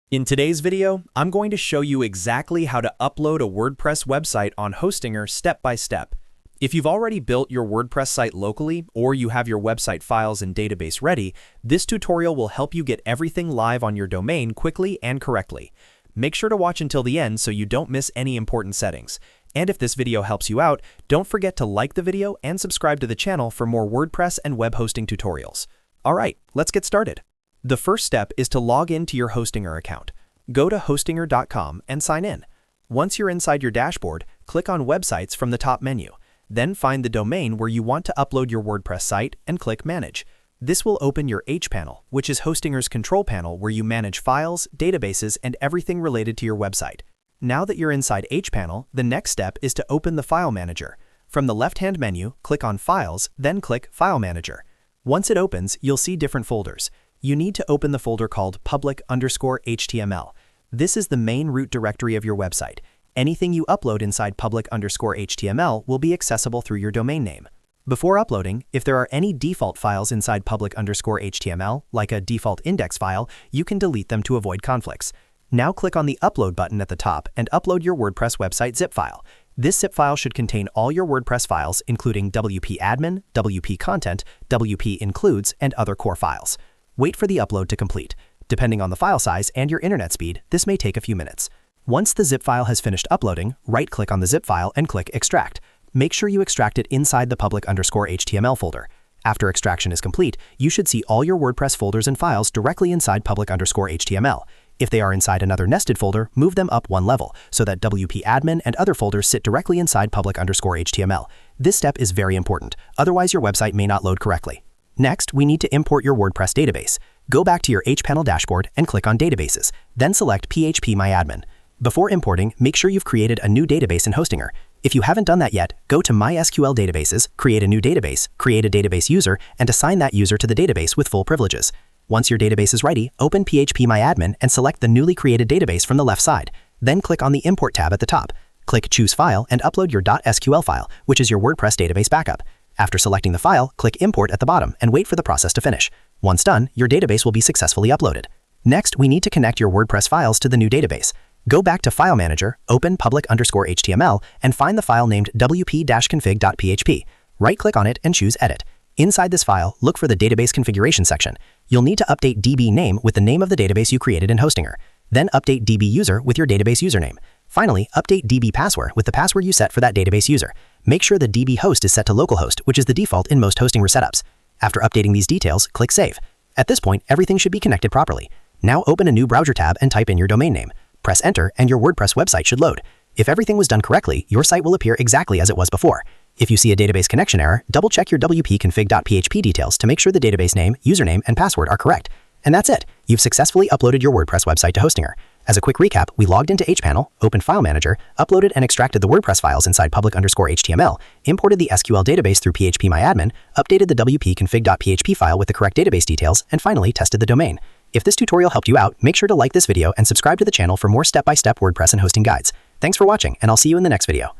In today's video, I'm going to show you exactly how to upload a WordPress website on Hostinger step by step. If you've already built your WordPress site locally or you have your website files and database ready, this tutorial will help you get everything live on your domain quickly and correctly. Make sure to watch until the end so you don't miss any important settings. And if this video helps you out, don't forget to like the video and subscribe to the channel for more WordPress and web hosting tutorials. Alright, let's get started. The first step is to log into your Hostinger account. Go to hostinger.com and sign in. Once you're inside your dashboard, click on Websites from the top menu. Then find the domain where you want to upload your WordPress site and click Manage. This will open your hPanel, which is Hostinger's control panel where you manage files, databases, and everything related to your website. Now that you're inside hPanel, the next step is to open the File Manager. From the left-hand menu, click on Files, then click File Manager. Once it opens, you'll see different folders. You need to open the folder called public_HTML. This is the main root directory of your website. Anything you upload inside public_HTML will be accessible through your domain name. Before uploading, if there are any default files inside public_HTML, like a default index file, you can delete them to avoid conflicts. Now click on the Upload button at the top and upload your WordPress website zip file. This zip file should contain all your WordPress files, including wp-admin, wp-content, wp-includes, and other core files. Wait for the upload to complete. Depending on the file size and your internet speed, this may take a few minutes. Once the zip file has finished uploading, right-click on the zip file and click Extract. Make sure you extract it inside the public_HTML folder. After extraction is complete, you should see all your WordPress folders and files directly inside public_HTML. If they are inside another nested folder, move them up one level so that wp-admin and other folders sit directly inside public_HTML. This step is very important, otherwise your website may not load correctly. Next, we need to import your WordPress database. Go back to your hPanel dashboard and click on Databases, then select phpMyAdmin. Before importing, make sure you've created a new database in Hostinger. If you haven't done that yet, go to MySQL Databases, create a new database, create a database user, and assign that user to the database with full privileges. Once your database is ready, open phpMyAdmin and select the newly created database from the left side. Then click on the Import tab at the top. Click Choose File and upload your .sql file, which is your WordPress database backup. After selecting the file, click Import at the bottom and wait for the process to finish. Once done, your database will be successfully uploaded. Next, we need to connect your WordPress files to the new database. Go back to File Manager, open public_HTML, and find the file named wp-config.php. Right-click on it and choose Edit. Inside this file, look for the Database Configuration section. You'll need to update DB name with the name of the database you created in Hostinger. Then update DB user with your database username. Finally, update DB password with the password you set for that database user. Make sure the DB host is set to localhost, which is the default in most Hostinger setups. After updating these details, click Save. At this point, everything should be connected properly. Now open a new browser tab and type in your domain name. Press Enter and your WordPress website should load. If everything was done correctly, your site will appear exactly as it was before. If you see a database connection error, double-check your wp-config.php details to make sure the database name, username, and password are correct. And that's it. You've successfully uploaded your WordPress website to Hostinger. As a quick recap, we logged into hPanel, opened File Manager, uploaded and extracted the WordPress files inside public_HTML, imported the SQL database through phpMyAdmin, updated the wp-config.php file with the correct database details, and finally tested the domain. If this tutorial helped you out, make sure to like this video and subscribe to the channel for more step-by-step WordPress and hosting guides. Thanks for watching, and I'll see you in the next video.